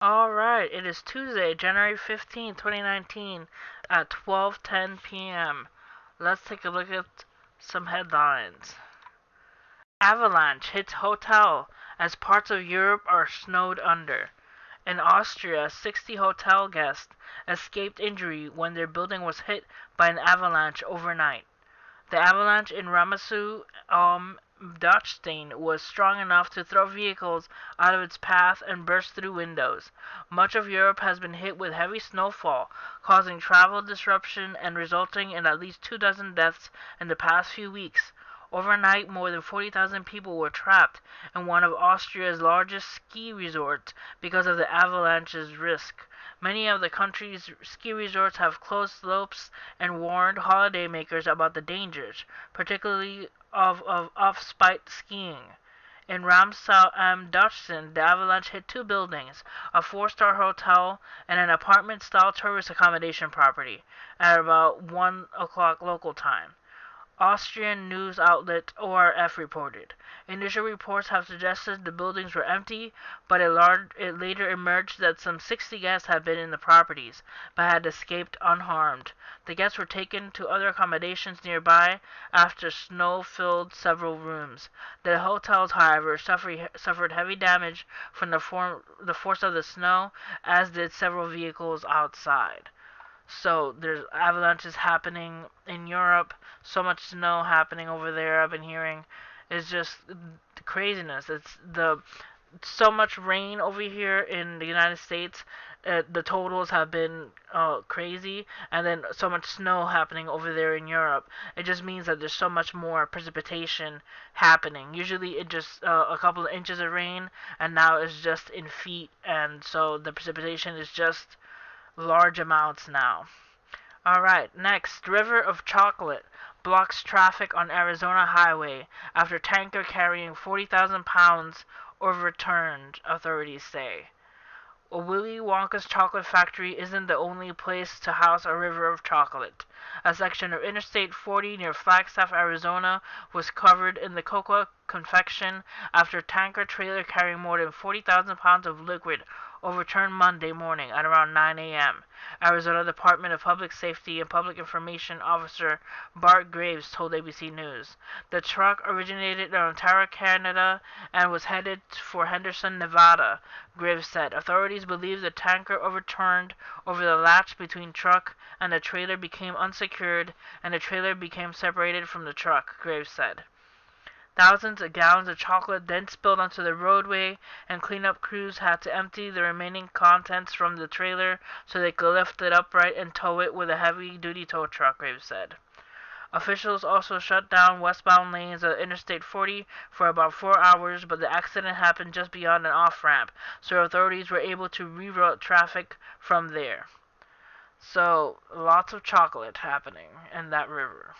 Alright, it is Tuesday, January 15th, 2019 at 12:10 p.m. Let's take a look at some headlines. Avalanche hits hotel as parts of Europe are snowed under. In Austria, 60 hotel guests escaped injury when their building was hit by an avalanche overnight. The avalanche in Ramesu Dachstein was strong enough to throw vehicles out of its path and burst through windows. Much of Europe has been hit with heavy snowfall, causing travel disruption and resulting in at least 2 dozen deaths in the past few weeks. Overnight, more than 40,000 people were trapped in one of Austria's largest ski resorts because of the avalanche's risk. Many of the country's ski resorts have closed slopes and warned holidaymakers about the dangers, particularly of off-spite skiing. In Ramsau am Dachsen, the avalanche hit two buildings, a four-star hotel and an apartment-style tourist accommodation property, at about 1 o'clock local time. Austrian news outlet ORF reported. Initial reports have suggested the buildings were empty, but it later emerged that some 60 guests had been in the properties, but had escaped unharmed. The guests were taken to other accommodations nearby after snow filled several rooms. The hotels, however, suffered heavy damage from the force of the snow, as did several vehicles outside. So there's avalanches happening in Europe, so much snow happening over there. I've been hearing it's just craziness. It's the so much rain over here in the United States. The totals have been crazy, and then so much snow happening over there in Europe. It just means that there's so much more precipitation happening. Usually, it just a couple of inches of rain, and now it's just in feet, and so the precipitation is just large amounts now. Alright, next, River of Chocolate blocks traffic on Arizona highway after tanker carrying 40,000 pounds overturned, authorities say. Willy Wonka's chocolate factory isn't the only place to house a river of chocolate. A section of Interstate 40 near Flagstaff, Arizona was covered in the cocoa confection after a tanker trailer carrying more than 40,000 pounds of liquid overturned Monday morning at around 9 a.m. Arizona Department of Public Safety and Public Information Officer Bart Graves told ABC News. The truck originated in Ontario, Canada, and was headed for Henderson, Nevada, Graves said. Authorities believe the tanker overturned over the latch between truck and the trailer became unsecured, and the trailer became separated from the truck, Graves said. Thousands of gallons of chocolate then spilled onto the roadway, and cleanup crews had to empty the remaining contents from the trailer so they could lift it upright and tow it with a heavy-duty tow truck, Graves said. Officials also shut down westbound lanes of Interstate 40 for about 4 hours, but the accident happened just beyond an off-ramp, so authorities were able to reroute traffic from there. So, lots of chocolate happening in that river.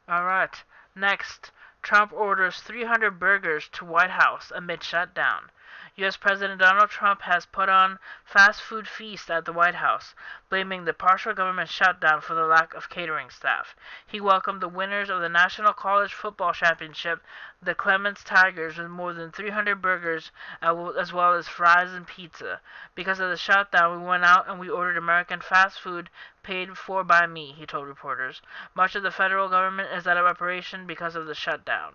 Alright, next. Trump orders 300 burgers to White House amid shutdown. U.S. President Donald Trump has put on fast food feast at the White House, blaming the partial government shutdown for the lack of catering staff. He welcomed the winners of the National College Football Championship, the Clements Tigers, with more than 300 burgers as well as fries and pizza. Because of the shutdown, we went out and we ordered American fast food paid for by me, he told reporters. Much of the federal government is out of operation because of the shutdown.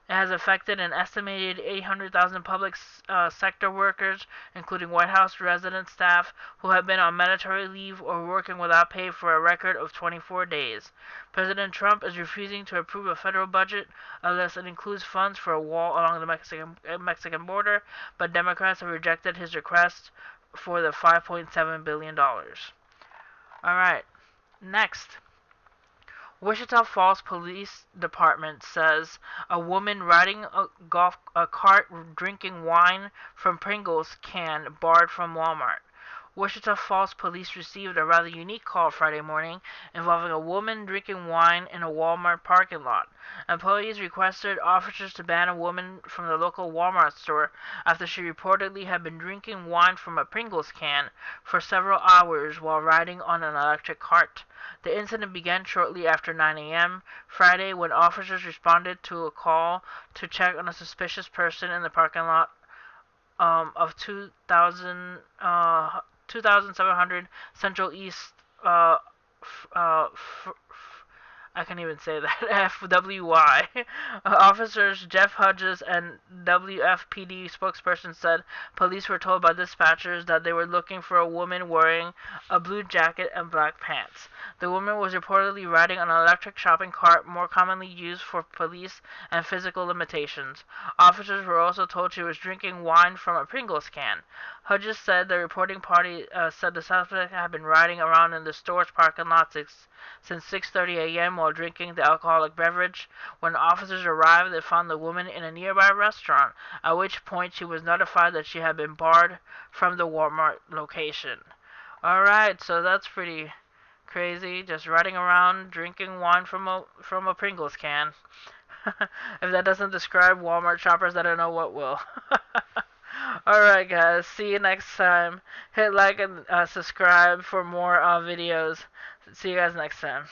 It has affected an estimated 800,000 public sector workers, including White House resident staff, who have been on mandatory leave or working without pay for a record of 24 days. President Trump is refusing to approve a federal budget unless it includes funds for a wall along the Mexican border, but Democrats have rejected his request for the $5.7 billion. Alright, next. Wichita Falls Police Department says a woman riding a cart drinking wine from Pringles can barred from Walmart. Wichita Falls police received a rather unique call Friday morning involving a woman drinking wine in a Walmart parking lot. Employees requested officers to ban a woman from the local Walmart store after she reportedly had been drinking wine from a Pringles can for several hours while riding on an electric cart. The incident began shortly after 9 a.m. Friday when officers responded to a call to check on a suspicious person in the parking lot of 2,700 Central East uh, I can't even say that. FWY. Officers Jeff Hodges and WFPD spokesperson said police were told by dispatchers that they were looking for a woman wearing a blue jacket and black pants. The woman was reportedly riding an electric shopping cart, more commonly used for police and physical limitations. Officers were also told she was drinking wine from a Pringles can. Hodges said the reporting party said the suspect had been riding around in the store's parking lot since 6:30 a.m. while drinking the alcoholic beverage. When officers arrived, they found the woman in a nearby restaurant, at which point she was notified that she had been barred from the Walmart location. Alright, so that's pretty crazy. Just riding around drinking wine from a Pringles can. If that doesn't describe Walmart shoppers, I don't know what will. Alright guys, see you next time. Hit like and subscribe for more videos. See you guys next time.